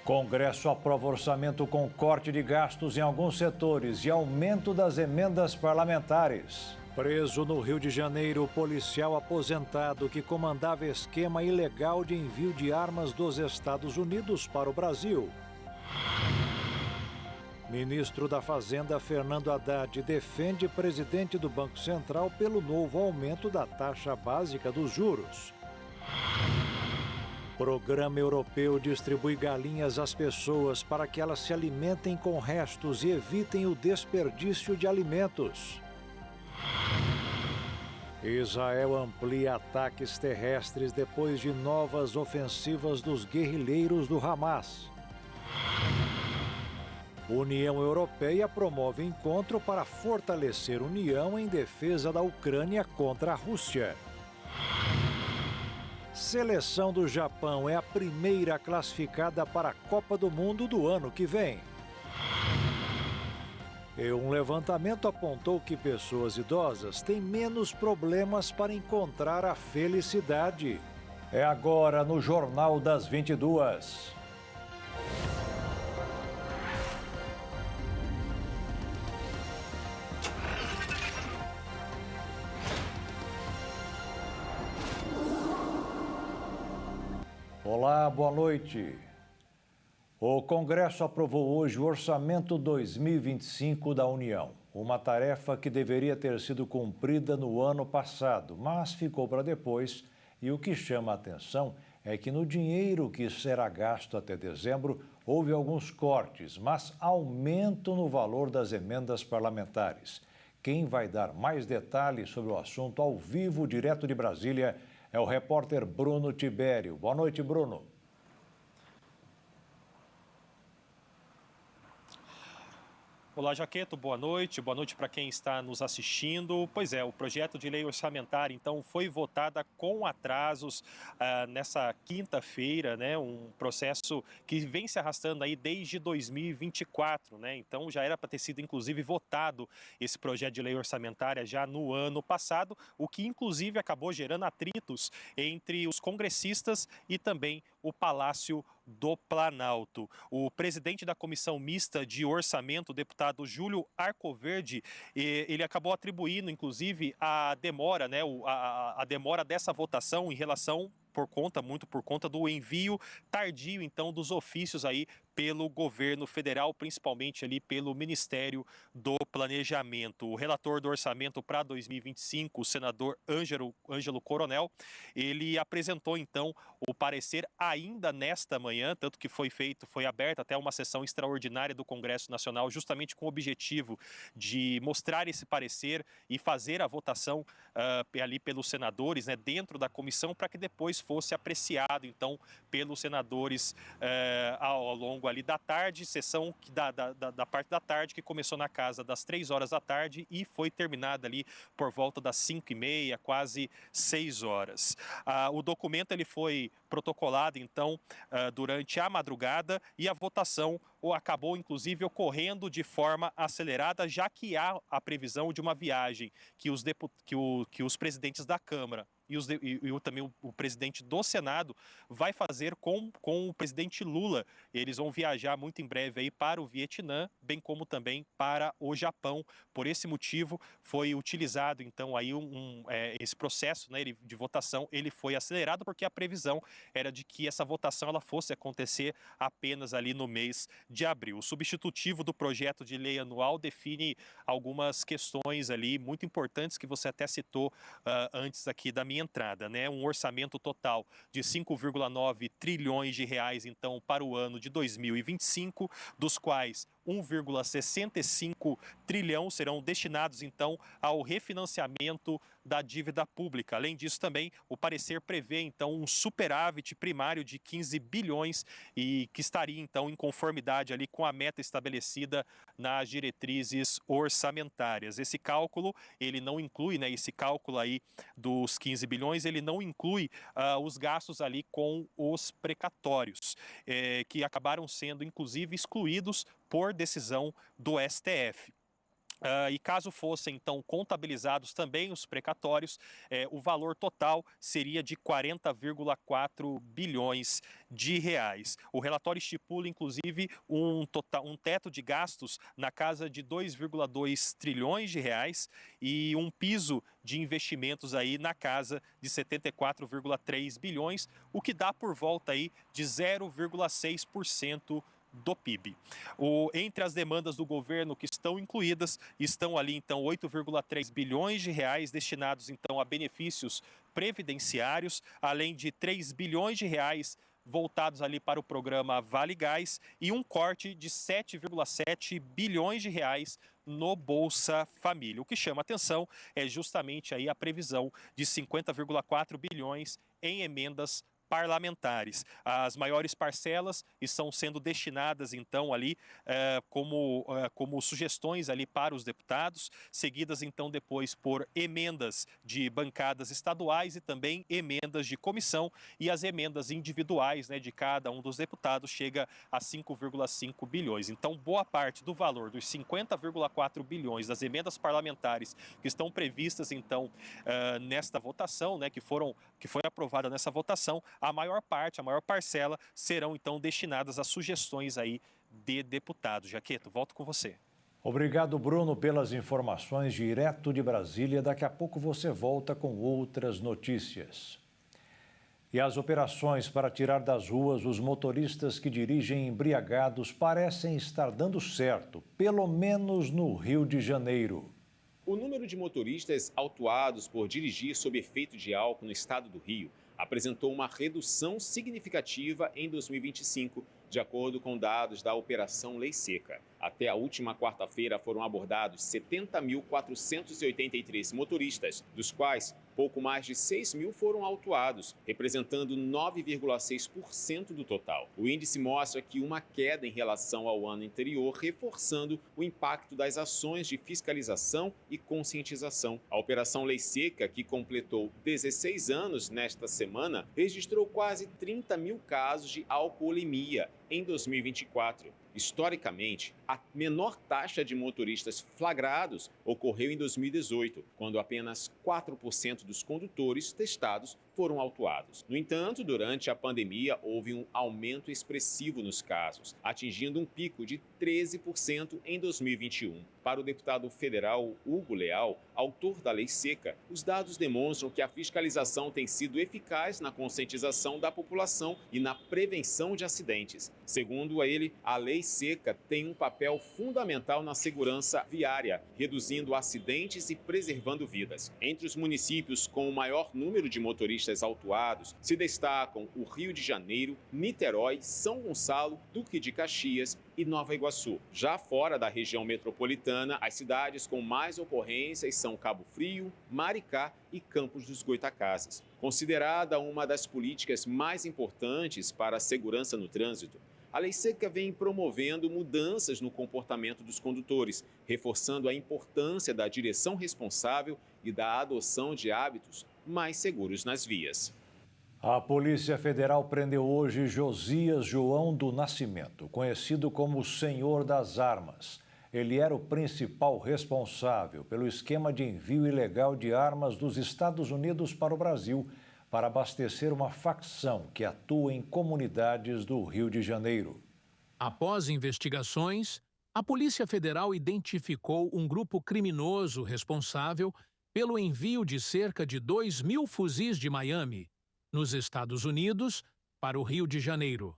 Congresso aprova orçamento com corte de gastos em alguns setores e aumento das emendas parlamentares. Preso no Rio de Janeiro, policial aposentado que comandava esquema ilegal de envio de armas dos Estados Unidos para o Brasil. Ministro da Fazenda, Fernando Haddad, defende presidente do Banco Central pelo novo aumento da taxa básica dos juros. Programa europeu distribui galinhas às pessoas para que elas se alimentem com restos e evitem o desperdício de alimentos. Israel amplia ataques terrestres depois de novas ofensivas dos guerrilheiros do Hamas. União Europeia promove encontro para fortalecer união em defesa da Ucrânia contra a Rússia. Seleção do Japão é a primeira classificada para a Copa do Mundo do ano que vem. E um levantamento apontou que pessoas idosas têm menos problemas para encontrar a felicidade. É agora no Jornal das 22. Olá, boa noite. O Congresso aprovou hoje o Orçamento 2025 da União, uma tarefa que deveria ter sido cumprida no ano passado, mas ficou para depois. E o que chama a atenção é que no dinheiro que será gasto até dezembro, houve alguns cortes, mas aumento no valor das emendas parlamentares. Quem vai dar mais detalhes sobre o assunto ao vivo, direto de Brasília, é o repórter Bruno Tibério. Boa noite, Bruno. Olá, Jaqueto, boa noite para quem está nos assistindo. Pois é, o projeto de lei orçamentária, então, foi votada com atrasos nessa quinta-feira, né? Um processo que vem se arrastando aí desde 2024, né? Então, já era para ter sido, inclusive, votado esse projeto de lei orçamentária já no ano passado, o que, inclusive, acabou gerando atritos entre os congressistas e também o Palácio do Planalto. O presidente da Comissão Mista de Orçamento, o deputado Júlio Arcoverde, ele acabou atribuindo, inclusive, a demora, né, a demora dessa votação em relação muito por conta do envio tardio, então, dos ofícios aí pelo governo federal, principalmente ali pelo Ministério do Planejamento. O relator do orçamento para 2025, o senador Ângelo Coronel, ele apresentou então o parecer ainda nesta manhã, tanto que foi aberta até uma sessão extraordinária do Congresso Nacional, justamente com o objetivo de mostrar esse parecer e fazer a votação ali pelos senadores, né, dentro da comissão, para que depois fosse apreciado então pelos senadores ao longo ali da tarde, sessão da parte da tarde, que começou na casa das 3 horas da tarde e foi terminada ali por volta das 5h30, quase 6 horas. O documento ele foi protocolado então durante a madrugada e a votação acabou inclusive ocorrendo de forma acelerada, já que há a previsão de uma viagem que os presidentes da Câmara e também o presidente do Senado vai fazer com o presidente Lula. Eles vão viajar muito em breve aí para o Vietnã, bem como também para o Japão. Por esse motivo, foi utilizado então aí esse processo, né, de votação, ele foi acelerado porque a previsão era de que essa votação ela fosse acontecer apenas ali no mês de abril. O substitutivo do projeto de lei anual define algumas questões ali muito importantes que você até citou antes aqui da minha entrada, né? Um orçamento total de 5,9 trilhões de reais, então, para o ano de 2025, dos quais 1,65 trilhão serão destinados, então, ao refinanciamento da dívida pública. Além disso, também, o parecer prevê, então, um superávit primário de 15 bilhões e que estaria, então, em conformidade ali com a meta estabelecida nas diretrizes orçamentárias. Esse cálculo, ele não inclui, né, esse cálculo aí dos 15 bilhões, ele não inclui os gastos ali com os precatórios, que acabaram sendo, inclusive, excluídos por decisão do STF. E caso fossem, então, contabilizados também os precatórios, o valor total seria de 40,4 bilhões de reais. O relatório estipula, inclusive, um teto de gastos na casa de 2,2 trilhões de reais e um piso de investimentos aí na casa de 74,3 bilhões, o que dá por volta aí de 0,6% do PIB. Entre as demandas do governo que estão incluídas, estão ali então 8,3 bilhões de reais destinados então a benefícios previdenciários, além de 3 bilhões de reais voltados ali para o programa Vale Gás e um corte de 7,7 bilhões de reais no Bolsa Família. O que chama atenção é justamente aí a previsão de 50,4 bilhões em emendas parlamentares. As maiores parcelas estão sendo destinadas então ali como sugestões ali para os deputados, seguidas então depois por emendas de bancadas estaduais e também emendas de comissão, e as emendas individuais, né, de cada um dos deputados chega a 5,5 bilhões. Então, boa parte do valor dos 50,4 bilhões das emendas parlamentares que estão previstas então nesta votação, né, que foi aprovada nessa votação, a maior parte, a maior parcela, serão então destinadas a sugestões aí de deputados. Jaqueto, volto com você. Obrigado, Bruno, pelas informações direto de Brasília. Daqui a pouco você volta com outras notícias. E as operações para tirar das ruas os motoristas que dirigem embriagados parecem estar dando certo, pelo menos no Rio de Janeiro. O número de motoristas autuados por dirigir sob efeito de álcool no estado do Rio apresentou uma redução significativa em 2025, de acordo com dados da Operação Lei Seca. Até a última quarta-feira foram abordados 70.483 motoristas, dos quais pouco mais de 6 mil foram autuados, representando 9,6% do total. O índice mostra que uma queda em relação ao ano anterior, reforçando o impacto das ações de fiscalização e conscientização. A Operação Lei Seca, que completou 16 anos nesta semana, registrou quase 30 mil casos de alcoolemia em 2024. Historicamente, a menor taxa de motoristas flagrados ocorreu em 2018, quando apenas 4% dos condutores testados foram autuados. No entanto, durante a pandemia, houve um aumento expressivo nos casos, atingindo um pico de 13% em 2021. Para o deputado federal Hugo Leal, autor da Lei Seca, os dados demonstram que a fiscalização tem sido eficaz na conscientização da população e na prevenção de acidentes. Segundo ele, a Lei Seca tem um papel fundamental na segurança viária, reduzindo acidentes e preservando vidas. Entre os municípios com o maior número de motoristas autuados se destacam o Rio de Janeiro, Niterói, São Gonçalo, Duque de Caxias e Nova Iguaçu. Já fora da região metropolitana, as cidades com mais ocorrências são Cabo Frio, Maricá e Campos dos Goytacazes. Considerada uma das políticas mais importantes para a segurança no trânsito, a Lei Seca vem promovendo mudanças no comportamento dos condutores, reforçando a importância da direção responsável e da adoção de hábitos mais seguros nas vias. A Polícia Federal prendeu hoje Josias João do Nascimento, conhecido como o Senhor das Armas. Ele era o principal responsável pelo esquema de envio ilegal de armas dos Estados Unidos para o Brasil, para abastecer uma facção que atua em comunidades do Rio de Janeiro. Após investigações, a Polícia Federal identificou um grupo criminoso responsável pelo envio de cerca de 2.000 fuzis de Miami, nos Estados Unidos, para o Rio de Janeiro.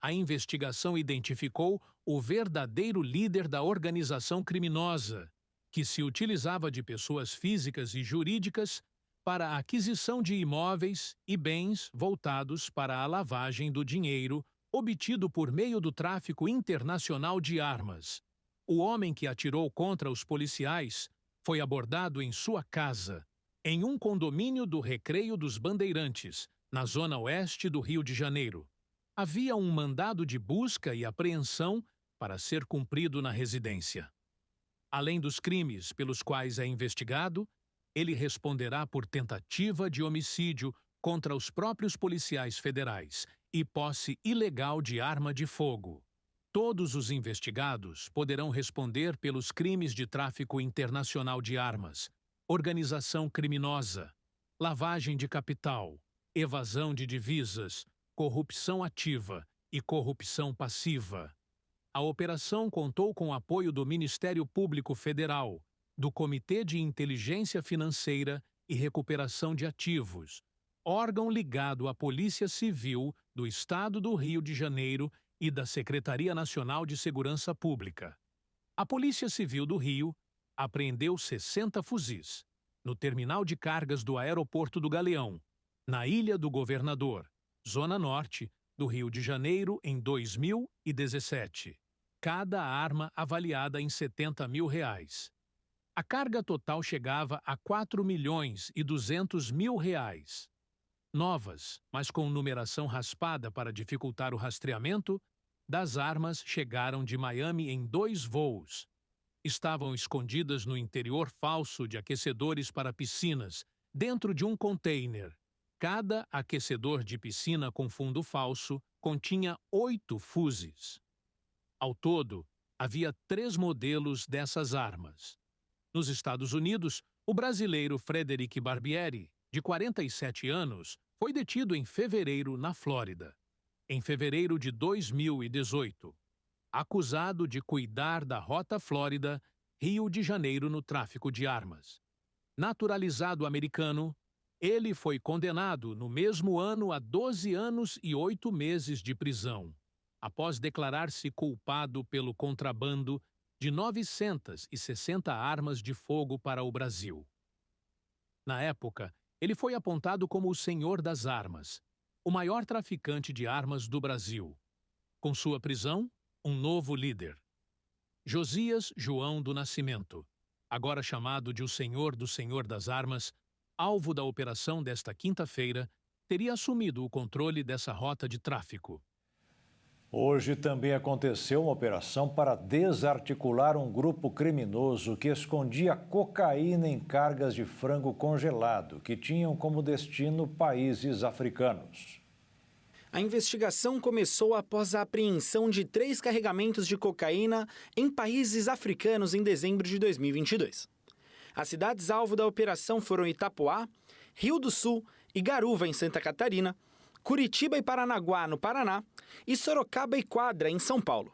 A investigação identificou o verdadeiro líder da organização criminosa, que se utilizava de pessoas físicas e jurídicas para a aquisição de imóveis e bens voltados para a lavagem do dinheiro obtido por meio do tráfico internacional de armas. O homem que atirou contra os policiais foi abordado em sua casa, em um condomínio do Recreio dos Bandeirantes, na zona oeste do Rio de Janeiro. Havia um mandado de busca e apreensão para ser cumprido na residência. Além dos crimes pelos quais é investigado, ele responderá por tentativa de homicídio contra os próprios policiais federais e posse ilegal de arma de fogo. Todos os investigados poderão responder pelos crimes de tráfico internacional de armas, organização criminosa, lavagem de capital, evasão de divisas, corrupção ativa e corrupção passiva. A operação contou com o apoio do Ministério Público Federal, do Comitê de Inteligência Financeira e Recuperação de Ativos, órgão ligado à Polícia Civil do Estado do Rio de Janeiro e da Secretaria Nacional de Segurança Pública. A Polícia Civil do Rio apreendeu 60 fuzis no terminal de cargas do Aeroporto do Galeão, na Ilha do Governador, Zona Norte do Rio de Janeiro, em 2017. Cada arma avaliada em R$70 mil. A carga total chegava a R$4.200.000. Novas, mas com numeração raspada para dificultar o rastreamento, das armas chegaram de Miami em 2 voos. Estavam escondidas no interior falso de aquecedores para piscinas, dentro de um container. Cada aquecedor de piscina com fundo falso continha 8 fuzis. Ao todo, havia 3 modelos dessas armas. Nos Estados Unidos, o brasileiro Frederic Barbieri, de 47 anos, foi detido em fevereiro na Flórida. Em fevereiro de 2018, acusado de cuidar da Rota Flórida, Rio de Janeiro no tráfico de armas. Naturalizado americano, ele foi condenado no mesmo ano a 12 anos e 8 meses de prisão, após declarar-se culpado pelo contrabando de 960 armas de fogo para o Brasil. Na época, ele foi apontado como o senhor das armas, o maior traficante de armas do Brasil. Com sua prisão, um novo líder. Josias João do Nascimento, agora chamado de o Senhor das Armas, alvo da operação desta quinta-feira, teria assumido o controle dessa rota de tráfico. Hoje também aconteceu uma operação para desarticular um grupo criminoso que escondia cocaína em cargas de frango congelado, que tinham como destino países africanos. A investigação começou após a apreensão de 3 carregamentos de cocaína em países africanos em dezembro de 2022. As cidades alvo da operação foram Itapoá, Rio do Sul e Garuva, em Santa Catarina, Curitiba e Paranaguá, no Paraná, e Sorocaba e Quadra, em São Paulo.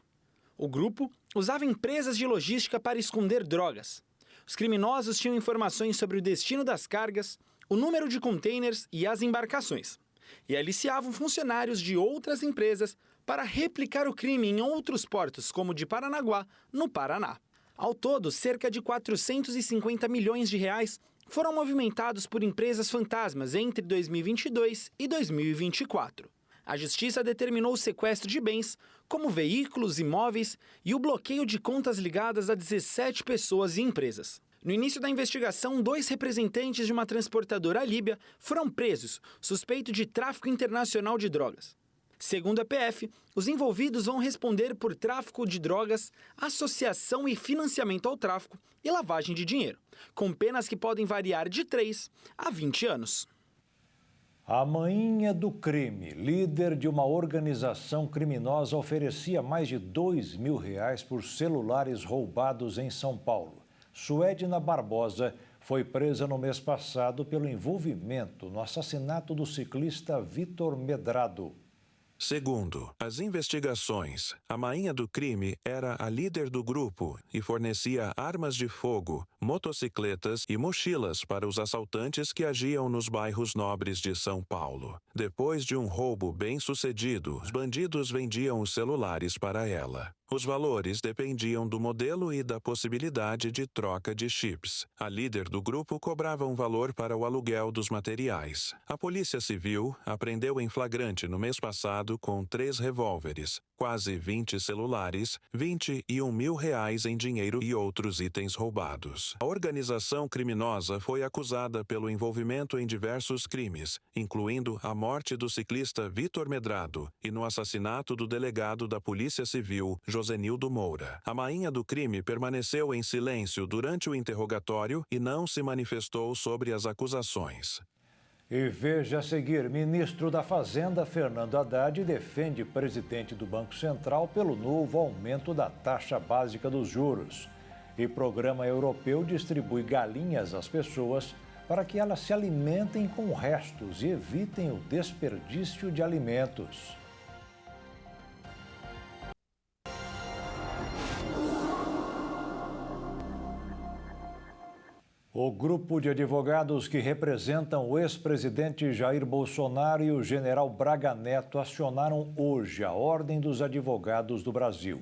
O grupo usava empresas de logística para esconder drogas. Os criminosos tinham informações sobre o destino das cargas, o número de containers e as embarcações, e aliciavam funcionários de outras empresas para replicar o crime em outros portos, como o de Paranaguá, no Paraná. Ao todo, cerca de R$450 milhões foram movimentados por empresas fantasmas entre 2022 e 2024. A Justiça determinou o sequestro de bens, como veículos, imóveis e o bloqueio de contas ligadas a 17 pessoas e empresas. No início da investigação, 2 representantes de uma transportadora líbia foram presos, suspeitos de tráfico internacional de drogas. Segundo a PF, os envolvidos vão responder por tráfico de drogas, associação e financiamento ao tráfico e lavagem de dinheiro, com penas que podem variar de 3 a 20 anos. A mainha do crime, líder de uma organização criminosa, oferecia mais de R$2 mil por celulares roubados em São Paulo. Suedna Barbosa foi presa no mês passado pelo envolvimento no assassinato do ciclista Vitor Medrado. Segundo as investigações, a mainha do crime era a líder do grupo e fornecia armas de fogo, motocicletas e mochilas para os assaltantes que agiam nos bairros nobres de São Paulo. Depois de um roubo bem-sucedido, os bandidos vendiam os celulares para ela. Os valores dependiam do modelo e da possibilidade de troca de chips. A líder do grupo cobrava um valor para o aluguel dos materiais. A Polícia Civil apreendeu em flagrante no mês passado com 3 revólveres, quase 20 celulares, R$21 mil em dinheiro e outros itens roubados. A organização criminosa foi acusada pelo envolvimento em diversos crimes, incluindo a morte do ciclista Vitor Medrado e no assassinato do delegado da Polícia Civil, Josenildo Moura. A mainha do crime permaneceu em silêncio durante o interrogatório e não se manifestou sobre as acusações. E veja a seguir, ministro da Fazenda, Fernando Haddad, defende presidente do Banco Central pelo novo aumento da taxa básica dos juros. E programa europeu distribui galinhas às pessoas para que elas se alimentem com restos e evitem o desperdício de alimentos. O grupo de advogados que representam o ex-presidente Jair Bolsonaro e o general Braga Neto acionaram hoje a Ordem dos Advogados do Brasil.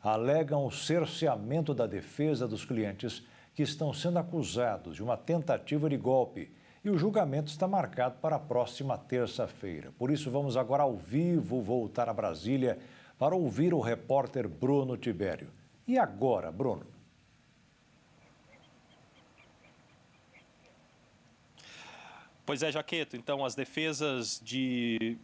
Alegam o cerceamento da defesa dos clientes que estão sendo acusados de uma tentativa de golpe. E o julgamento está marcado para a próxima terça-feira. Por isso, vamos agora ao vivo voltar a Brasília para ouvir o repórter Bruno Tibério. E agora, Bruno? Pois é, Jaqueto, então as defesas de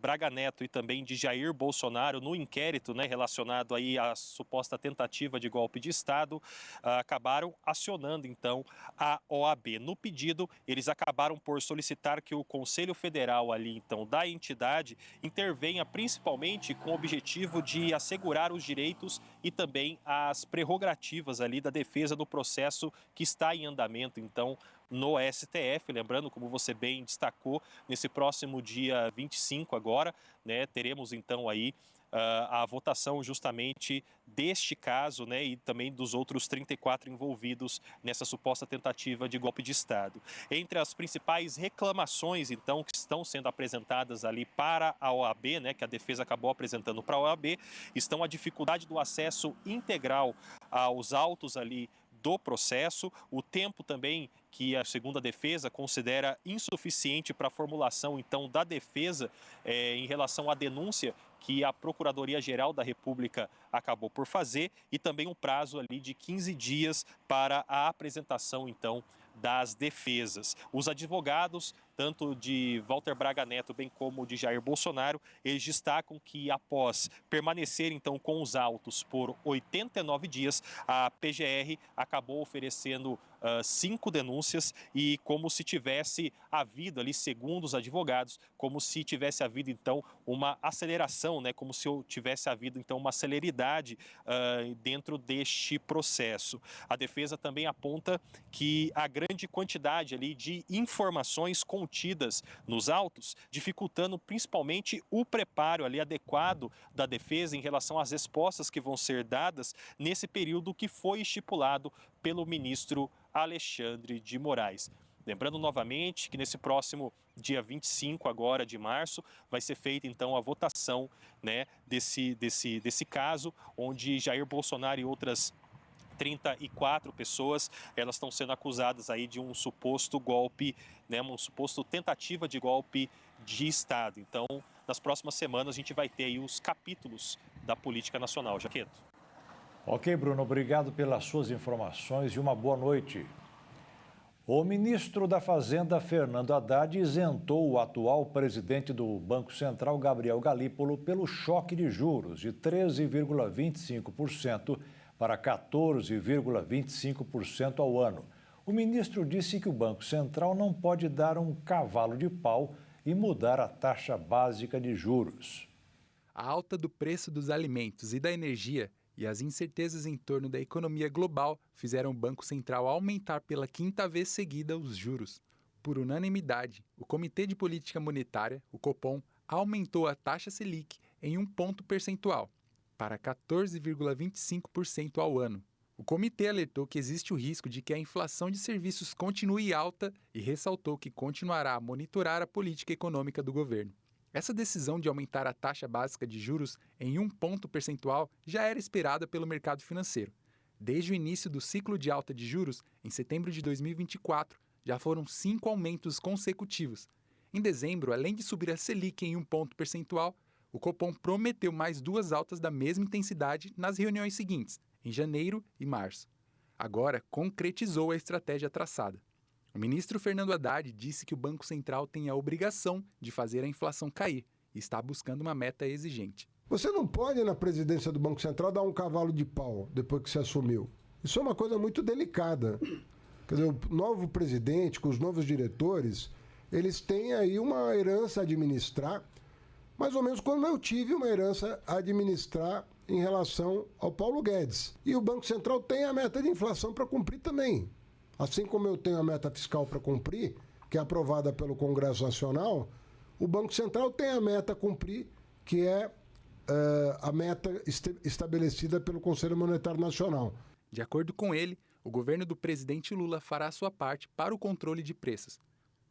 Braga Neto e também de Jair Bolsonaro no inquérito, né, relacionado aí à suposta tentativa de golpe de Estado, acabaram acionando então a OAB. No pedido, eles acabaram por solicitar que o Conselho Federal ali então da entidade intervenha principalmente com o objetivo de assegurar os direitos e também as prerrogativas ali da defesa do processo que está em andamento então no STF, lembrando, como você bem destacou, nesse próximo dia 25 agora, né, teremos então aí a votação justamente deste caso, né, e também dos outros 34 envolvidos nessa suposta tentativa de golpe de Estado. Entre as principais reclamações, então, que estão sendo apresentadas ali para a OAB, né, que a defesa acabou apresentando para a OAB, estão a dificuldade do acesso integral aos autos ali do processo, o tempo também que a segunda defesa considera insuficiente para a formulação, então, da defesa em relação à denúncia que a Procuradoria-Geral da República acabou por fazer e também um prazo ali de 15 dias para a apresentação, então, das defesas. Os advogados, tanto de Walter Braga Neto, bem como de Jair Bolsonaro, eles destacam que após permanecer então com os autos por 89 dias, a PGR acabou oferecendo 5 denúncias e como se tivesse havido ali, segundo os advogados, como se tivesse havido então uma aceleração, né, como se tivesse havido então uma celeridade dentro deste processo. A defesa também aponta que a grande quantidade ali de informações contidas nos autos, dificultando principalmente o preparo ali adequado da defesa em relação às respostas que vão ser dadas nesse período que foi estipulado pelo ministro Alexandre de Moraes. Lembrando novamente que nesse próximo dia 25 agora de março vai ser feita então a votação, né, desse caso, onde Jair Bolsonaro e outras 34 pessoas, elas estão sendo acusadas aí de um suposto golpe, né, uma suposta tentativa de golpe de Estado. Então, nas próximas semanas a gente vai ter aí os capítulos da política nacional. Jaqueto. Ok, Bruno, obrigado pelas suas informações e uma boa noite. O ministro da Fazenda, Fernando Haddad, isentou o atual presidente do Banco Central, Gabriel Galípolo, pelo choque de juros de 13,25% para 14,25% ao ano. O ministro disse que o Banco Central não pode dar um cavalo de pau e mudar a taxa básica de juros. A alta do preço dos alimentos e da energia e as incertezas em torno da economia global fizeram o Banco Central aumentar pela 5ª vez seguida os juros. Por unanimidade, o Comitê de Política Monetária, o Copom, aumentou a taxa Selic em 1 ponto percentual, para 14,25% ao ano. O comitê alertou que existe o risco de que a inflação de serviços continue alta e ressaltou que continuará a monitorar a política econômica do governo. Essa decisão de aumentar a taxa básica de juros em 1 ponto percentual já era esperada pelo mercado financeiro. Desde o início do ciclo de alta de juros, em setembro de 2024, já foram 5 aumentos consecutivos. Em dezembro, além de subir a Selic em 1 ponto percentual, o Copom prometeu mais 2 altas da mesma intensidade nas reuniões seguintes, em janeiro e março. Agora, concretizou a estratégia traçada. O ministro Fernando Haddad disse que o Banco Central tem a obrigação de fazer a inflação cair e está buscando uma meta exigente. Você não pode, na presidência do Banco Central, dar um cavalo de pau depois que você assumiu. Isso é uma coisa muito delicada. Quer dizer, o novo presidente, com os novos diretores, eles têm aí uma herança a administrar, mais ou menos como eu tive uma herança a administrar em relação ao Paulo Guedes. E o Banco Central tem a meta de inflação para cumprir também. Assim como eu tenho a meta fiscal para cumprir, que é aprovada pelo Congresso Nacional, o Banco Central tem a meta a cumprir, que é a meta estabelecida pelo Conselho Monetário Nacional. De acordo com ele, o governo do presidente Lula fará sua parte para o controle de preços.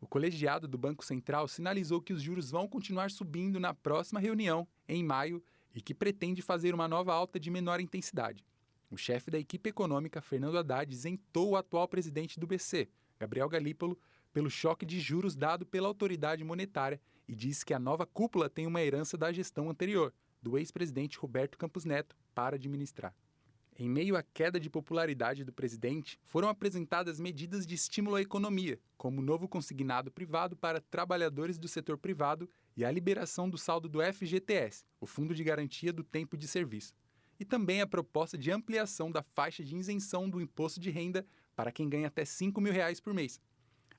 O colegiado do Banco Central sinalizou que os juros vão continuar subindo na próxima reunião, em maio, e que pretende fazer uma nova alta de menor intensidade. O chefe da equipe econômica, Fernando Haddad, isentou o atual presidente do BC, Gabriel Galípolo, pelo choque de juros dado pela autoridade monetária e disse que a nova cúpula tem uma herança da gestão anterior, do ex-presidente Roberto Campos Neto, para administrar. Em meio à queda de popularidade do presidente, foram apresentadas medidas de estímulo à economia, como o novo consignado privado para trabalhadores do setor privado e a liberação do saldo do FGTS, o Fundo de Garantia do Tempo de Serviço, e também a proposta de ampliação da faixa de isenção do imposto de renda para quem ganha até R$ 5.000 por mês.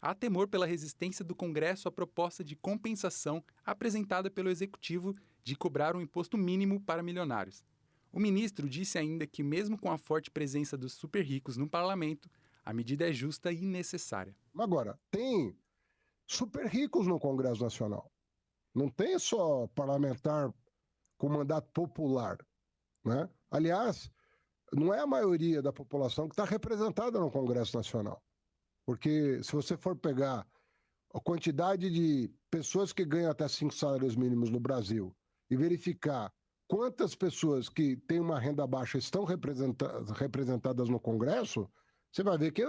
Há temor pela resistência do Congresso à proposta de compensação apresentada pelo Executivo de cobrar um imposto mínimo para milionários. O ministro disse ainda que, mesmo com a forte presença dos super ricos no parlamento, a medida é justa e necessária. Agora, tem super ricos no Congresso Nacional. Não tem só parlamentar com mandato popular, né? Aliás, não é a maioria da população que está representada no Congresso Nacional. Porque se você for pegar a quantidade de pessoas que ganham até 5 salários mínimos no Brasil e verificar quantas pessoas que têm uma renda baixa estão representadas no Congresso, você vai ver que é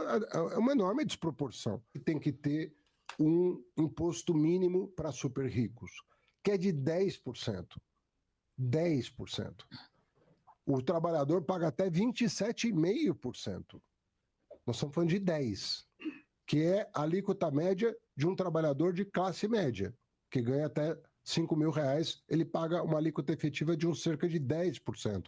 uma enorme desproporção. Tem que ter um imposto mínimo para super ricos, que é de 10%. 10%. O trabalhador paga até 27,5%. Nós estamos falando de 10%, que é a alíquota média de um trabalhador de classe média, que ganha até R$ 5.000, ele paga uma alíquota efetiva de cerca de 10%.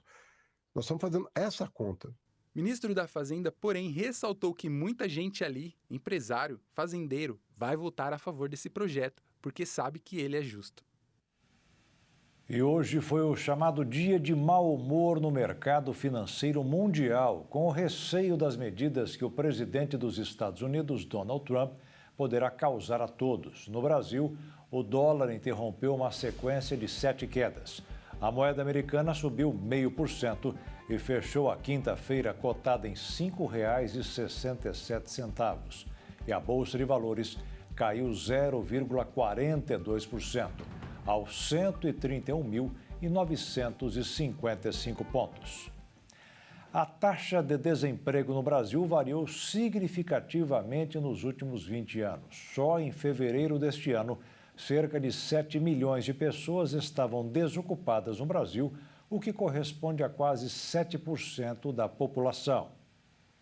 Nós estamos fazendo essa conta. O ministro da Fazenda, porém, ressaltou que muita gente ali, empresário, fazendeiro, vai votar a favor desse projeto, porque sabe que ele é justo. E hoje foi o chamado dia de mau humor no mercado financeiro mundial, com o receio das medidas que o presidente dos Estados Unidos, Donald Trump, poderá causar a todos. No Brasil, o dólar interrompeu uma sequência de 7 quedas. A moeda americana subiu 0,5% e fechou a quinta-feira cotada em R$ 5,67. E a Bolsa de Valores caiu 0,42%. aos 131.955 pontos. A taxa de desemprego no Brasil variou significativamente nos últimos 20 anos. Só em fevereiro deste ano, cerca de 7 milhões de pessoas estavam desocupadas no Brasil, o que corresponde a quase 7% da população.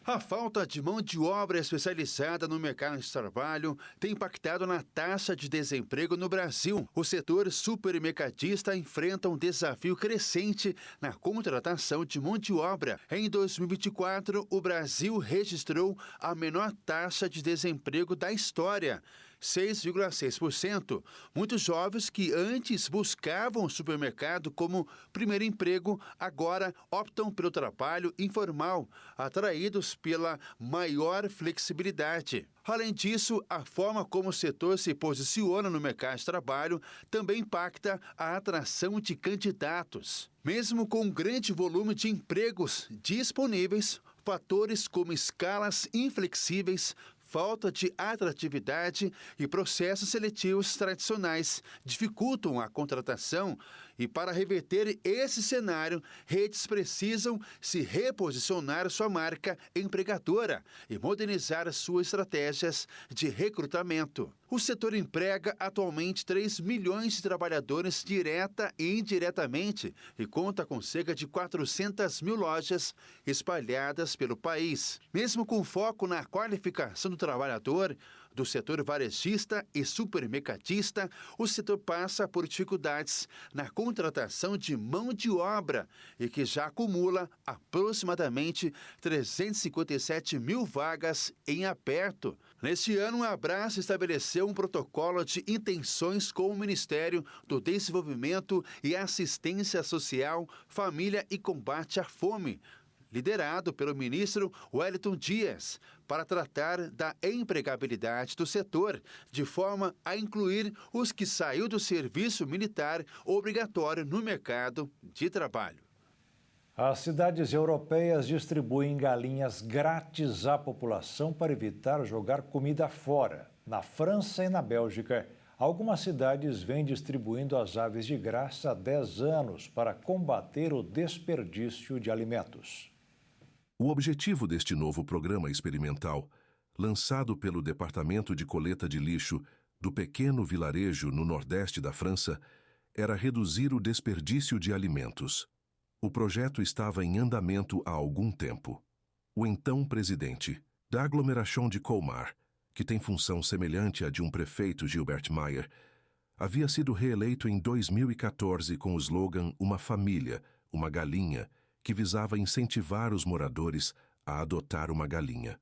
A falta de mão de obra especializada no mercado de trabalho tem impactado na taxa de desemprego no Brasil. O setor supermercadista enfrenta um desafio crescente na contratação de mão de obra. Em 2024, o Brasil registrou a menor taxa de desemprego da história, 6,6%. Muitos jovens que antes buscavam o supermercado como primeiro emprego, agora optam pelo trabalho informal, atraídos pela maior flexibilidade. Além disso, a forma como o setor se posiciona no mercado de trabalho também impacta a atração de candidatos. Mesmo com um grande volume de empregos disponíveis, fatores como escalas inflexíveis, falta de atratividade e processos seletivos tradicionais dificultam a contratação. E para reverter esse cenário, redes precisam se reposicionar sua marca empregadora e modernizar suas estratégias de recrutamento. O setor emprega atualmente 3 milhões de trabalhadores direta e indiretamente e conta com cerca de 400 mil lojas espalhadas pelo país. Mesmo com foco na qualificação do trabalhador, do setor varejista e supermercadista, o setor passa por dificuldades na contratação de mão de obra e que já acumula aproximadamente 357 mil vagas em aberto. Neste ano, a Abrasa estabeleceu um protocolo de intenções com o Ministério do Desenvolvimento e Assistência Social, Família e Combate à Fome, liderado pelo ministro Wellington Dias, para tratar da empregabilidade do setor, de forma a incluir os que saíram do serviço militar obrigatório no mercado de trabalho. As cidades europeias distribuem galinhas grátis à população para evitar jogar comida fora. Na França e na Bélgica, algumas cidades vêm distribuindo as aves de graça há 10 anos para combater o desperdício de alimentos. O objetivo deste novo programa experimental, lançado pelo Departamento de Coleta de Lixo do pequeno vilarejo no nordeste da França, era reduzir o desperdício de alimentos. O projeto estava em andamento há algum tempo. O então presidente da aglomeração de Colmar, que tem função semelhante à de um prefeito, Gilbert Meyer, havia sido reeleito em 2014 com o slogan Uma Família, uma Galinha, que visava incentivar os moradores a adotar uma galinha.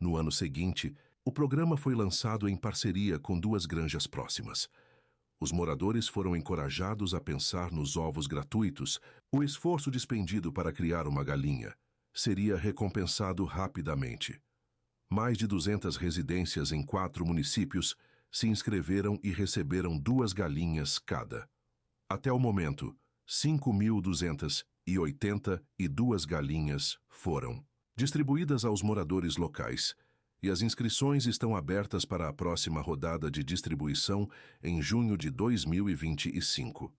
No ano seguinte, o programa foi lançado em parceria com 2 granjas próximas. Os moradores foram encorajados a pensar nos ovos gratuitos. O esforço despendido para criar uma galinha seria recompensado rapidamente. Mais de 200 residências em 4 municípios se inscreveram e receberam 2 galinhas cada. Até o momento, 5.282 galinhas foram distribuídas aos moradores locais, e as inscrições estão abertas para a próxima rodada de distribuição em junho de 2025.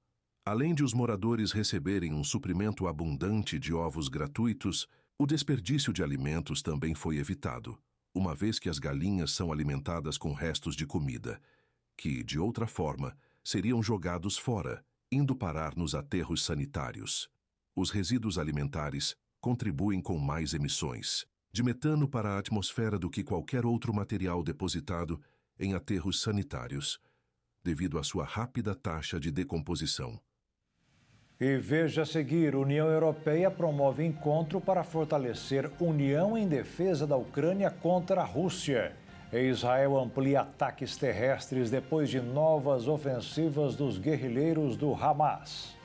Além de os moradores receberem um suprimento abundante de ovos gratuitos, o desperdício de alimentos também foi evitado, uma vez que as galinhas são alimentadas com restos de comida, que, de outra forma, seriam jogados fora, indo parar nos aterros sanitários. Os resíduos alimentares contribuem com mais emissões de metano para a atmosfera do que qualquer outro material depositado em aterros sanitários, devido à sua rápida taxa de decomposição. E veja a seguir, União Europeia promove encontro para fortalecer união em defesa da Ucrânia contra a Rússia. E Israel amplia ataques terrestres depois de novas ofensivas dos guerrilheiros do Hamas.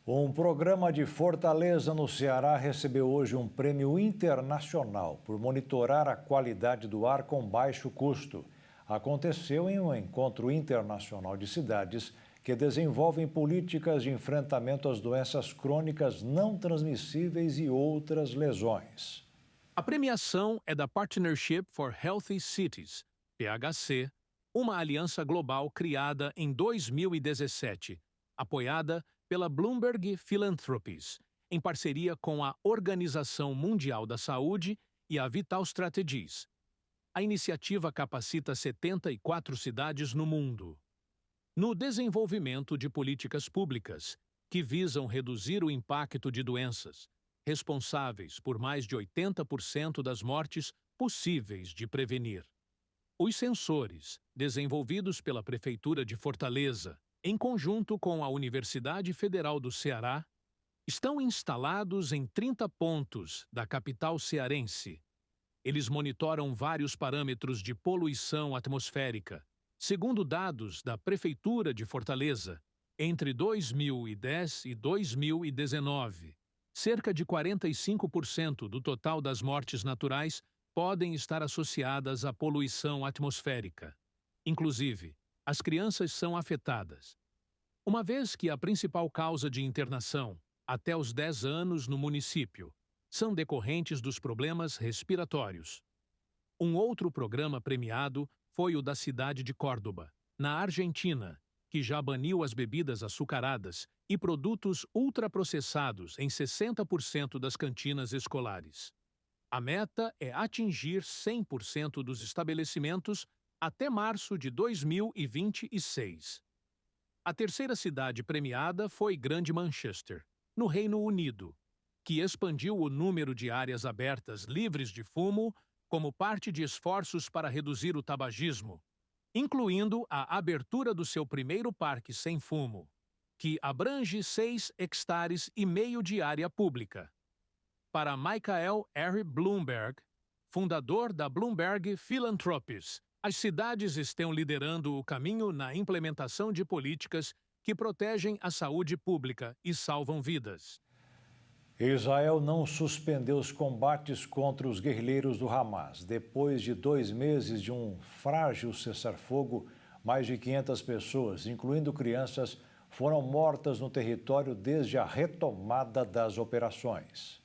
Um programa de Fortaleza, no Ceará, recebeu hoje um prêmio internacional por monitorar a qualidade do ar com baixo custo. Aconteceu em um encontro internacional de cidades que desenvolvem políticas de enfrentamento às doenças crônicas não transmissíveis e outras lesões. A premiação é da Partnership for Healthy Cities, PHC, uma aliança global criada em 2017, apoiada pela Bloomberg Philanthropies, em parceria com a Organização Mundial da Saúde e a Vital Strategies. A iniciativa capacita 74 cidades no mundo no desenvolvimento de políticas públicas que visam reduzir o impacto de doenças, responsáveis por mais de 80% das mortes possíveis de prevenir. Os sensores, desenvolvidos pela Prefeitura de Fortaleza, em conjunto com a Universidade Federal do Ceará, estão instalados em 30 pontos da capital cearense. Eles monitoram vários parâmetros de poluição atmosférica. Segundo dados da Prefeitura de Fortaleza, entre 2010 e 2019, cerca de 45% do total das mortes naturais podem estar associadas à poluição atmosférica. Inclusive, as crianças são afetadas, uma vez que a principal causa de internação, até os 10 anos no município, são decorrentes dos problemas respiratórios. Um outro programa premiado foi o da cidade de Córdoba, na Argentina, que já baniu as bebidas açucaradas e produtos ultraprocessados em 60% das cantinas escolares. A meta é atingir 100% dos estabelecimentos até março de 2026. A terceira cidade premiada foi Grande Manchester, no Reino Unido, que expandiu o número de áreas abertas livres de fumo como parte de esforços para reduzir o tabagismo, incluindo a abertura do seu primeiro parque sem fumo, que abrange 6,5 hectares de área pública. Para Michael R. Bloomberg, fundador da Bloomberg Philanthropies, as cidades estão liderando o caminho na implementação de políticas que protegem a saúde pública e salvam vidas. Israel não suspendeu os combates contra os guerrilheiros do Hamas. Depois de 2 meses de um frágil cessar-fogo, mais de 500 pessoas, incluindo crianças, foram mortas no território desde a retomada das operações.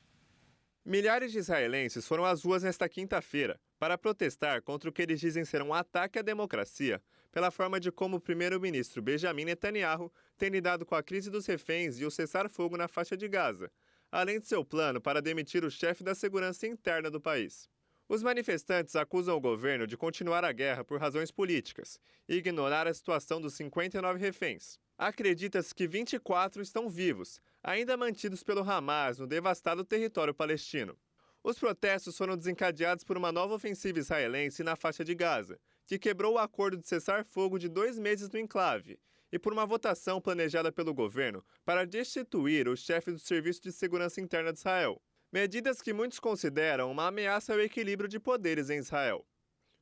Milhares de israelenses foram às ruas nesta quinta-feira para protestar contra o que eles dizem ser um ataque à democracia pela forma de como o primeiro-ministro Benjamin Netanyahu tem lidado com a crise dos reféns e o cessar-fogo na faixa de Gaza, além de seu plano para demitir o chefe da segurança interna do país. Os manifestantes acusam o governo de continuar a guerra por razões políticas e ignorar a situação dos 59 reféns. Acredita-se que 24 estão vivos, ainda mantidos pelo Hamas no devastado território palestino. Os protestos foram desencadeados por uma nova ofensiva israelense na faixa de Gaza, que quebrou o acordo de cessar-fogo de 2 meses no enclave, e por uma votação planejada pelo governo para destituir o chefe do Serviço de Segurança Interna de Israel. Medidas que muitos consideram uma ameaça ao equilíbrio de poderes em Israel.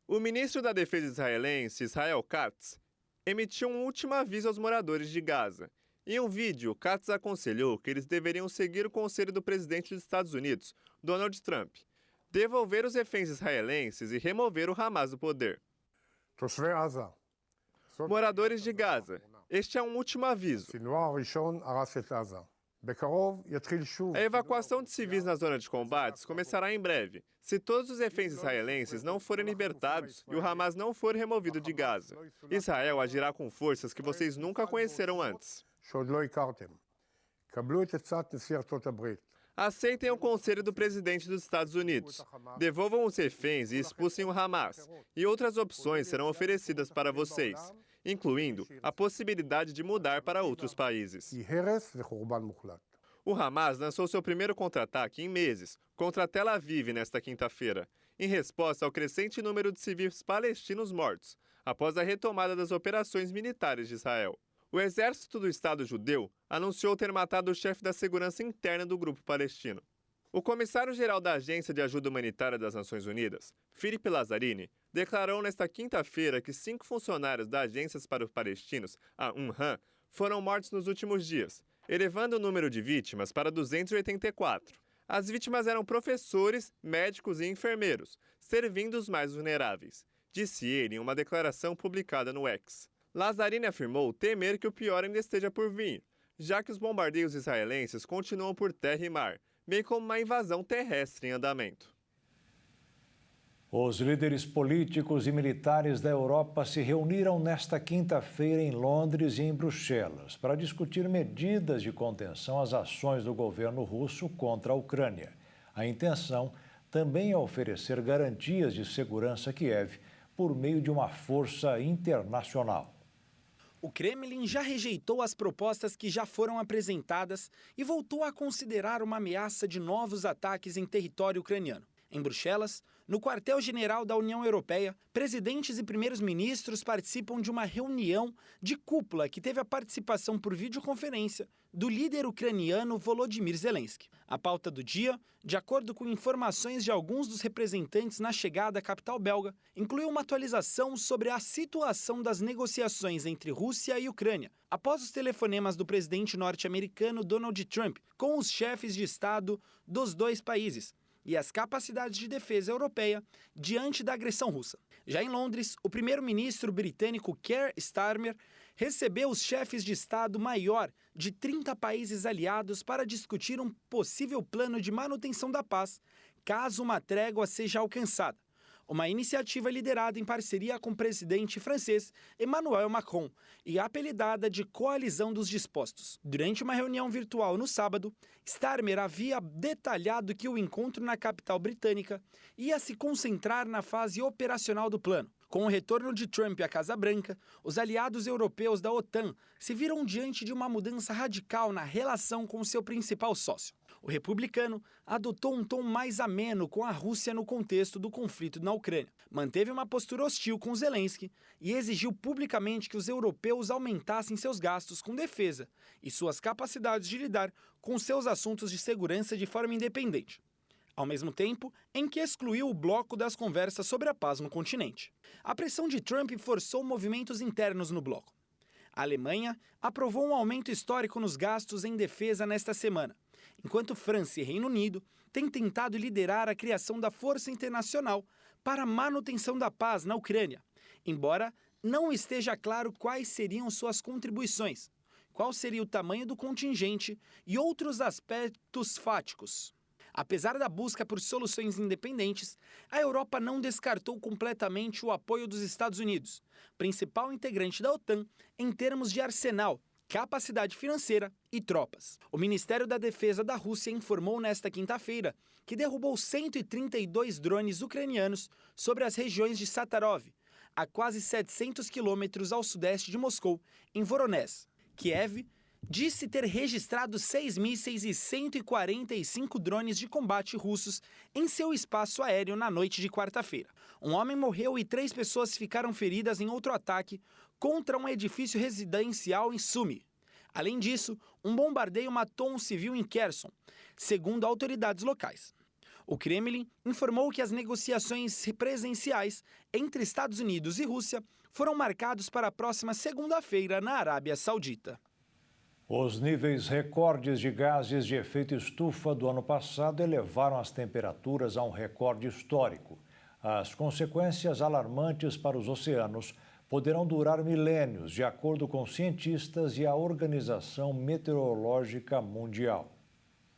O ministro da Defesa israelense, Israel Katz, emitiu um último aviso aos moradores de Gaza. Em um vídeo, Katz aconselhou que eles deveriam seguir o conselho do presidente dos Estados Unidos, Donald Trump, devolver os reféns israelenses e remover o Hamas do poder. Moradores de Gaza, este é um último aviso. A evacuação de civis na zona de combates começará em breve, se todos os reféns israelenses não forem libertados e o Hamas não for removido de Gaza. Israel agirá com forças que vocês nunca conheceram antes. Aceitem o conselho do presidente dos Estados Unidos. Devolvam os reféns e expulsem o Hamas. E outras opções serão oferecidas para vocês, incluindo a possibilidade de mudar para outros países. O Hamas lançou seu primeiro contra-ataque em meses contra Tel Aviv nesta quinta-feira, em resposta ao crescente número de civis palestinos mortos, após a retomada das operações militares de Israel. O exército do Estado judeu anunciou ter matado o chefe da segurança interna do grupo palestino. O comissário-geral da Agência de Ajuda Humanitária das Nações Unidas, Philippe Lazzarini, declarou nesta quinta-feira que 5 funcionários da Agência para os Palestinos, a UNRWA, foram mortos nos últimos dias, elevando o número de vítimas para 284. As vítimas eram professores, médicos e enfermeiros, servindo os mais vulneráveis, disse ele em uma declaração publicada no X. Lazzarini afirmou temer que o pior ainda esteja por vir, já que os bombardeios israelenses continuam por terra e mar, bem como uma invasão terrestre em andamento. Os líderes políticos e militares da Europa se reuniram nesta quinta-feira em Londres e em Bruxelas para discutir medidas de contenção às ações do governo russo contra a Ucrânia. A intenção também é oferecer garantias de segurança a Kiev por meio de uma força internacional. O Kremlin já rejeitou as propostas que já foram apresentadas e voltou a considerar uma ameaça de novos ataques em território ucraniano. Em Bruxelas, no quartel-general da União Europeia, presidentes e primeiros-ministros participam de uma reunião de cúpula que teve a participação por videoconferência do líder ucraniano Volodymyr Zelensky. A pauta do dia, de acordo com informações de alguns dos representantes na chegada à capital belga, incluiu uma atualização sobre a situação das negociações entre Rússia e Ucrânia, após os telefonemas do presidente norte-americano Donald Trump com os chefes de Estado dos dois países, e as capacidades de defesa europeia diante da agressão russa. Já em Londres, o primeiro-ministro britânico Keir Starmer recebeu os chefes de Estado-Maior de 30 países aliados para discutir um possível plano de manutenção da paz, caso uma trégua seja alcançada. Uma iniciativa liderada em parceria com o presidente francês Emmanuel Macron e apelidada de Coalizão dos Dispostos. Durante uma reunião virtual no sábado, Starmer havia detalhado que o encontro na capital britânica ia se concentrar na fase operacional do plano, Com o retorno de Trump à Casa Branca, os aliados europeus da OTAN se viram diante de uma mudança radical na relação com seu principal sócio. O republicano adotou um tom mais ameno com a Rússia no contexto do conflito na Ucrânia. Manteve uma postura hostil com Zelensky e exigiu publicamente que os europeus aumentassem seus gastos com defesa e suas capacidades de lidar com seus assuntos de segurança de forma independente, ao mesmo tempo em que excluiu o bloco das conversas sobre a paz no continente. A pressão de Trump forçou movimentos internos no bloco. A Alemanha aprovou um aumento histórico nos gastos em defesa nesta semana, enquanto França e Reino Unido têm tentado liderar a criação da Força Internacional para a manutenção da paz na Ucrânia, embora não esteja claro quais seriam suas contribuições, qual seria o tamanho do contingente e outros aspectos fáticos. Apesar da busca por soluções independentes, a Europa não descartou completamente o apoio dos Estados Unidos, principal integrante da OTAN em termos de arsenal, capacidade financeira e tropas. O Ministério da Defesa da Rússia informou nesta quinta-feira que derrubou 132 drones ucranianos sobre as regiões de Satarov, a quase 700 quilômetros ao sudeste de Moscou, em Voronezh. Kiev disse ter registrado 6 mísseis e 145 drones de combate russos em seu espaço aéreo na noite de quarta-feira. Um homem morreu e 3 pessoas ficaram feridas em outro ataque contra um edifício residencial em Sumy. Além disso, um bombardeio matou um civil em Kherson, segundo autoridades locais. O Kremlin informou que as negociações presenciais entre Estados Unidos e Rússia foram marcados para a próxima segunda-feira na Arábia Saudita. Os níveis recordes de gases de efeito estufa do ano passado elevaram as temperaturas a um recorde histórico. As consequências alarmantes para os oceanos poderão durar milênios, de acordo com cientistas e a Organização Meteorológica Mundial.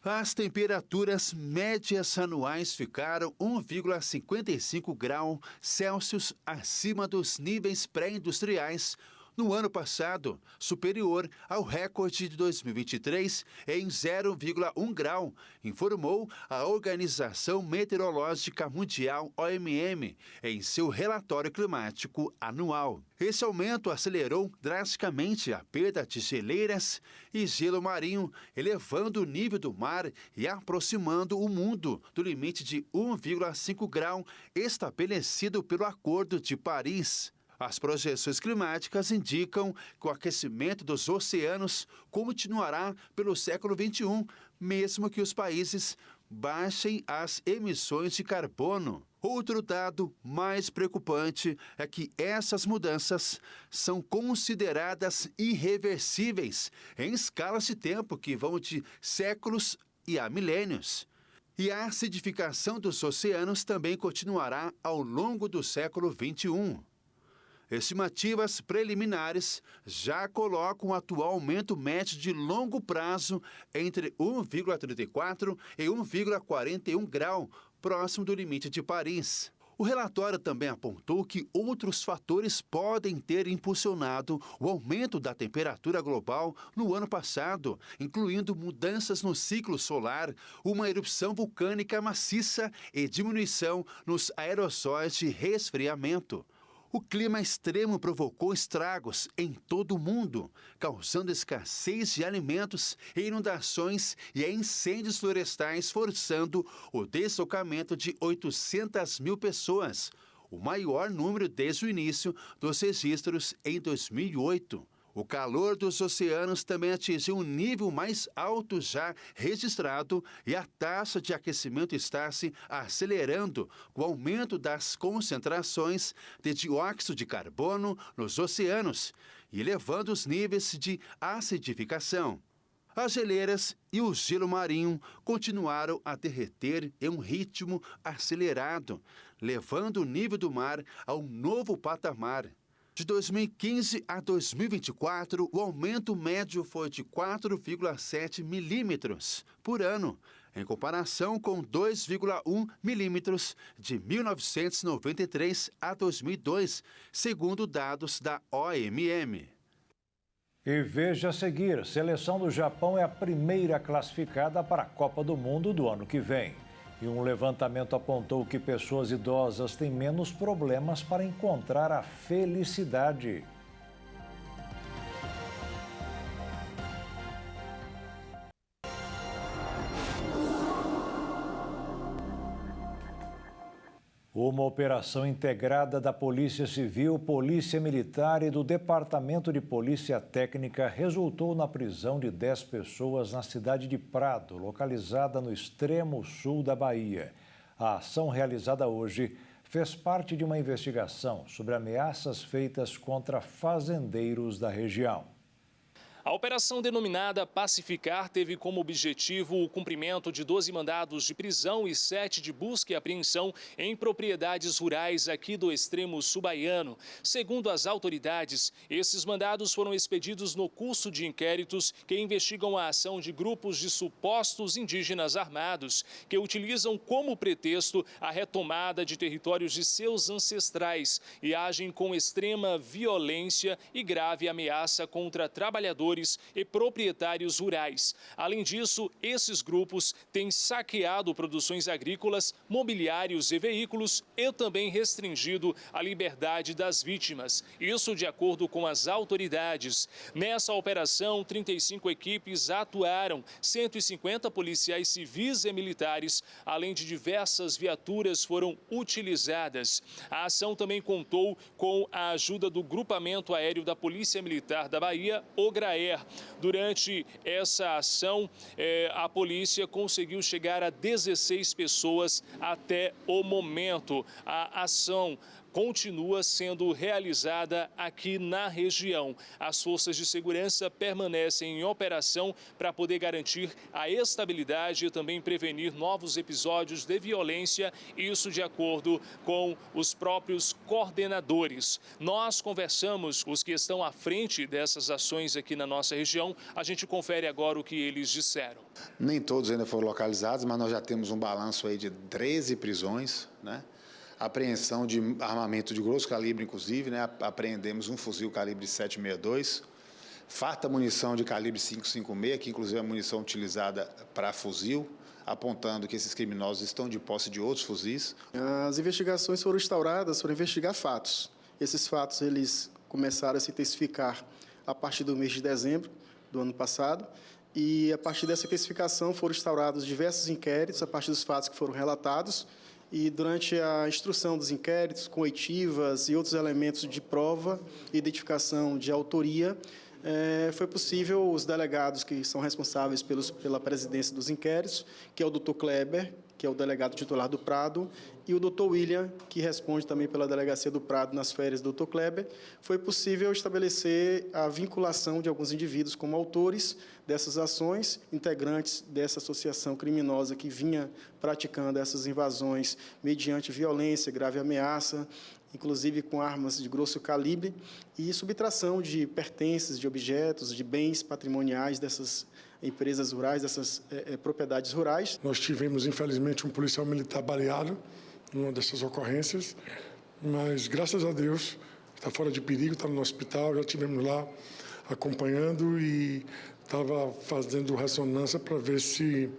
As temperaturas médias anuais ficaram 1,55 graus Celsius acima dos níveis pré-industriais no ano passado, superior ao recorde de 2023 em 0,1 grau, informou a Organização Meteorológica Mundial, OMM, em seu relatório climático anual. Esse aumento acelerou drasticamente a perda de geleiras e gelo marinho, elevando o nível do mar e aproximando o mundo do limite de 1,5 grau estabelecido pelo Acordo de Paris. As projeções climáticas indicam que o aquecimento dos oceanos continuará pelo século XXI, mesmo que os países baixem as emissões de carbono. Outro dado mais preocupante é que essas mudanças são consideradas irreversíveis em escalas de tempo que vão de séculos e a milênios. E a acidificação dos oceanos também continuará ao longo do século XXI. Estimativas preliminares já colocam o atual aumento médio de longo prazo entre 1,34 e 1,41 grau, próximo do limite de Paris. O relatório também apontou que outros fatores podem ter impulsionado o aumento da temperatura global no ano passado, incluindo mudanças no ciclo solar, uma erupção vulcânica maciça e diminuição nos aerossóis de resfriamento. O clima extremo provocou estragos em todo o mundo, causando escassez de alimentos, inundações e incêndios florestais, forçando o deslocamento de 800 mil pessoas, o maior número desde o início dos registros em 2008. O calor dos oceanos também atingiu um nível mais alto já registrado e a taxa de aquecimento está se acelerando com o aumento das concentrações de dióxido de carbono nos oceanos e elevando os níveis de acidificação. As geleiras e o gelo marinho continuaram a derreter em um ritmo acelerado, levando o nível do mar a um novo patamar. De 2015 a 2024, o aumento médio foi de 4,7 milímetros por ano, em comparação com 2,1 milímetros de 1993 a 2002, segundo dados da OMM. E veja a seguir, a seleção do Japão é a primeira classificada para a Copa do Mundo do ano que vem. E um levantamento apontou que pessoas idosas têm menos problemas para encontrar a felicidade. Uma operação integrada da Polícia Civil, Polícia Militar e do Departamento de Polícia Técnica resultou na prisão de 10 pessoas na cidade de Prado, localizada no extremo sul da Bahia. A ação realizada hoje fez parte de uma investigação sobre ameaças feitas contra fazendeiros da região. A operação denominada Pacificar teve como objetivo o cumprimento de 12 mandados de prisão e 7 de busca e apreensão em propriedades rurais aqui do extremo sul baiano. Segundo as autoridades, esses mandados foram expedidos no curso de inquéritos que investigam a ação de grupos de supostos indígenas armados que utilizam como pretexto a retomada de territórios de seus ancestrais e agem com extrema violência e grave ameaça contra trabalhadores e proprietários rurais. Além disso, esses grupos têm saqueado produções agrícolas, mobiliários e veículos e também restringido a liberdade das vítimas. Isso de acordo com as autoridades. Nessa operação, 35 equipes atuaram, 150 policiais civis e militares, além de diversas viaturas foram utilizadas. A ação também contou com a ajuda do Grupamento Aéreo da Polícia Militar da Bahia, o GRAER. Durante essa ação, a polícia conseguiu chegar a 16 pessoas até o momento. A ação continua sendo realizada aqui na região. As forças de segurança permanecem em operação para poder garantir a estabilidade e também prevenir novos episódios de violência, isso de acordo com os próprios coordenadores. Nós conversamos com os que estão à frente dessas ações aqui na nossa região. A gente confere agora o que eles disseram. Nem todos ainda foram localizados, mas nós já temos um balanço aí de 13 prisões, né? Apreensão de armamento de grosso calibre, inclusive, né? Apreendemos um fuzil calibre 7,62, farta munição de calibre 5,56, que inclusive é a munição utilizada para fuzil, apontando que esses criminosos estão de posse de outros fuzis. As investigações foram instauradas para investigar fatos. Esses fatos eles começaram a se intensificar a partir do mês de dezembro do ano passado, e a partir dessa intensificação foram instaurados diversos inquéritos a partir dos fatos que foram relatados. E durante a instrução dos inquéritos, com oitivas e outros elementos de prova, identificação de autoria, foi possível os delegados que são responsáveis pela presidência dos inquéritos, que é o Dr. Kleber, que é o delegado titular do Prado, e o Dr. William, que responde também pela delegacia do Prado nas férias do Dr. Kleber, foi possível estabelecer a vinculação de alguns indivíduos como autores dessas ações, integrantes dessa associação criminosa que vinha praticando essas invasões mediante violência, grave ameaça, inclusive com armas de grosso calibre, e subtração de pertences, de objetos, de bens patrimoniais dessas empresas rurais, dessas propriedades rurais. Nós tivemos, infelizmente, um policial militar baleado numa dessas ocorrências, mas, graças a Deus, está fora de perigo, está no hospital, já estivemos lá acompanhando e estava fazendo ressonância para ver se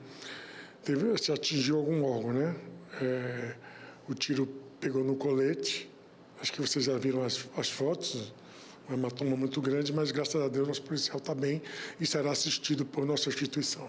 atingiu algum órgão, né? O tiro pegou no colete, acho que vocês já viram as fotos, uma hematoma muito grande, mas graças a Deus nosso policial está bem e será assistido por nossa instituição.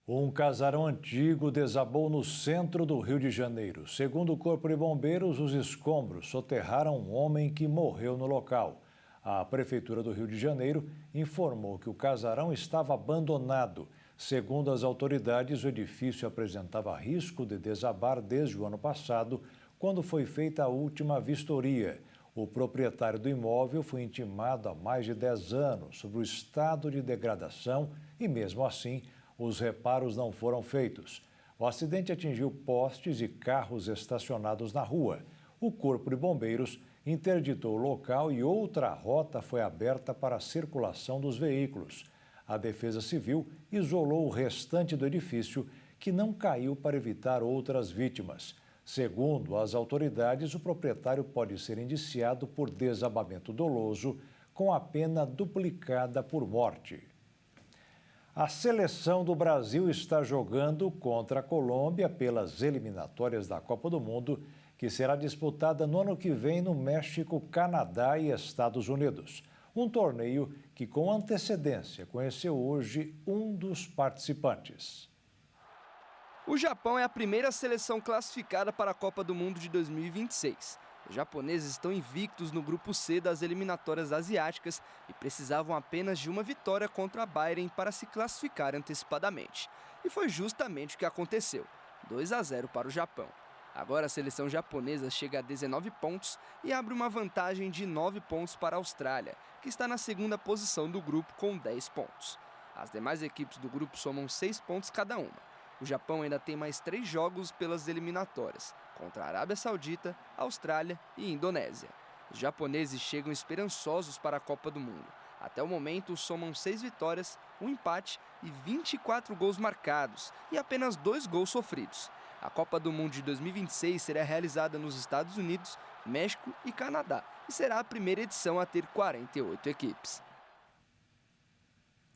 Um casarão antigo desabou no centro do Rio de Janeiro. Segundo o Corpo de Bombeiros, os escombros soterraram um homem que morreu no local. A Prefeitura do Rio de Janeiro informou que o casarão estava abandonado. Segundo as autoridades, o edifício apresentava risco de desabar desde o ano passado, quando foi feita a última vistoria. O proprietário do imóvel foi intimado há mais de 10 anos sobre o estado de degradação e, mesmo assim, os reparos não foram feitos. O acidente atingiu postes e carros estacionados na rua. O Corpo de Bombeiros interditou o local e outra rota foi aberta para a circulação dos veículos. A Defesa Civil isolou o restante do edifício, que não caiu para evitar outras vítimas. Segundo as autoridades, o proprietário pode ser indiciado por desabamento doloso, com a pena duplicada por morte. A seleção do Brasil está jogando contra a Colômbia pelas eliminatórias da Copa do Mundo, que será disputada no ano que vem no México, Canadá e Estados Unidos. Um torneio que, com antecedência, conheceu hoje um dos participantes. O Japão é a primeira seleção classificada para a Copa do Mundo de 2026. Os japoneses estão invictos no grupo C das eliminatórias asiáticas e precisavam apenas de uma vitória contra a Bahrein para se classificar antecipadamente. E foi justamente o que aconteceu, 2-0 para o Japão. Agora a seleção japonesa chega a 19 pontos e abre uma vantagem de 9 pontos para a Austrália, que está na segunda posição do grupo com 10 pontos. As demais equipes do grupo somam 6 pontos cada uma. O Japão ainda tem mais 3 jogos pelas eliminatórias, contra a Arábia Saudita, Austrália e Indonésia. Os japoneses chegam esperançosos para a Copa do Mundo. Até o momento, somam 6 vitórias, 1 empate e 24 gols marcados e apenas 2 gols sofridos. A Copa do Mundo de 2026 será realizada nos Estados Unidos, México e Canadá e será a primeira edição a ter 48 equipes.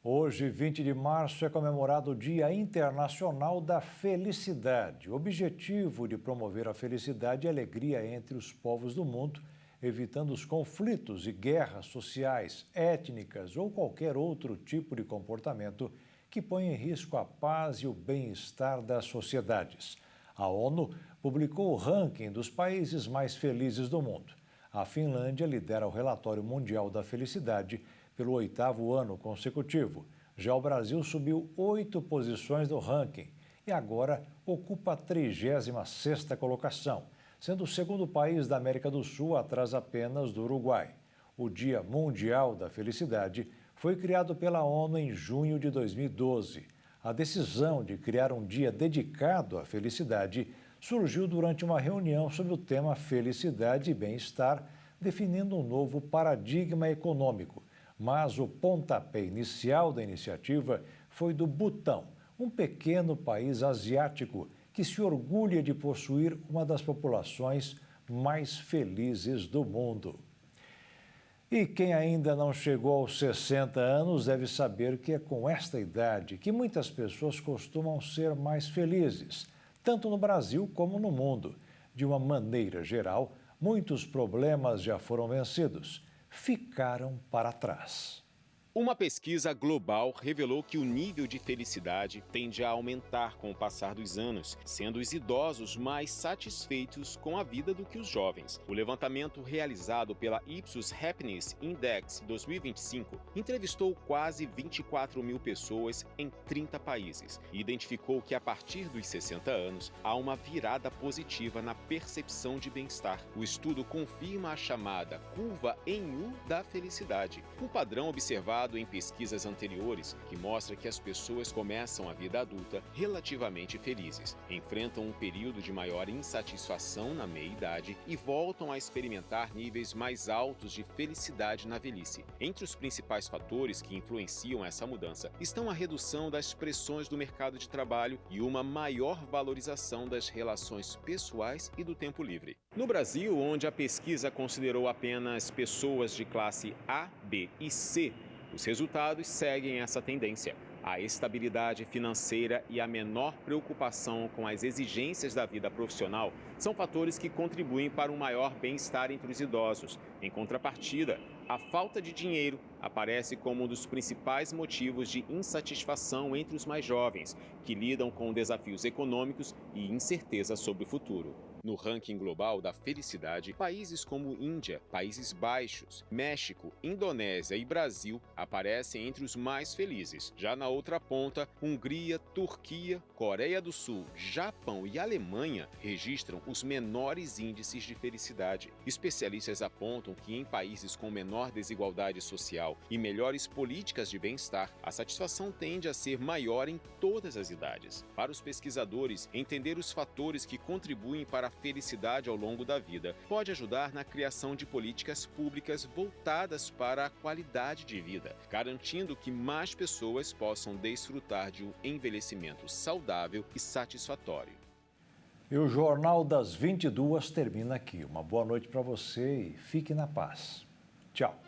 Hoje, 20 de março, é comemorado o Dia Internacional da Felicidade. O objetivo de promover a felicidade e alegria entre os povos do mundo, evitando os conflitos e guerras sociais, étnicas ou qualquer outro tipo de comportamento que põe em risco a paz e o bem-estar das sociedades. A ONU publicou o ranking dos países mais felizes do mundo. A Finlândia lidera o relatório mundial da felicidade pelo 8º ano consecutivo. Já o Brasil subiu 8 posições no ranking e agora ocupa a 36ª colocação, sendo o segundo país da América do Sul atrás apenas do Uruguai. O Dia Mundial da Felicidade foi criado pela ONU em junho de 2012. A decisão de criar um dia dedicado à felicidade surgiu durante uma reunião sobre o tema felicidade e bem-estar, definindo um novo paradigma econômico. Mas o pontapé inicial da iniciativa foi do Butão, um pequeno país asiático que se orgulha de possuir uma das populações mais felizes do mundo. E quem ainda não chegou aos 60 anos deve saber que é com esta idade que muitas pessoas costumam ser mais felizes, tanto no Brasil como no mundo. De uma maneira geral, muitos problemas já foram vencidos. Ficaram para trás. Uma pesquisa global revelou que o nível de felicidade tende a aumentar com o passar dos anos, sendo os idosos mais satisfeitos com a vida do que os jovens. O levantamento realizado pela Ipsos Happiness Index 2025 entrevistou quase 24 mil pessoas em 30 países e identificou que a partir dos 60 anos há uma virada positiva na percepção de bem-estar. O estudo confirma a chamada curva em U da felicidade, um padrão observado em pesquisas anteriores que mostra que as pessoas começam a vida adulta relativamente felizes, enfrentam um período de maior insatisfação na meia-idade e voltam a experimentar níveis mais altos de felicidade na velhice. Entre os principais fatores que influenciam essa mudança estão a redução das pressões do mercado de trabalho e uma maior valorização das relações pessoais e do tempo livre. No Brasil, onde a pesquisa considerou apenas pessoas de classe A, B e C, os resultados seguem essa tendência. A estabilidade financeira e a menor preocupação com as exigências da vida profissional são fatores que contribuem para um maior bem-estar entre os idosos. Em contrapartida, a falta de dinheiro aparece como um dos principais motivos de insatisfação entre os mais jovens, que lidam com desafios econômicos e incerteza sobre o futuro. No ranking global da felicidade, países como Índia, Países Baixos, México, Indonésia e Brasil aparecem entre os mais felizes. Já na outra ponta, Hungria, Turquia, Coreia do Sul, Japão e Alemanha registram os menores índices de felicidade. Especialistas apontam que em países com menor desigualdade social e melhores políticas de bem-estar, a satisfação tende a ser maior em todas as idades. Para os pesquisadores, entender os fatores que contribuem para a felicidade ao longo da vida pode ajudar na criação de políticas públicas voltadas para a qualidade de vida, garantindo que mais pessoas possam desfrutar de um envelhecimento saudável e satisfatório. E o Jornal das 22 termina aqui. Uma boa noite para você e fique na paz. Tchau.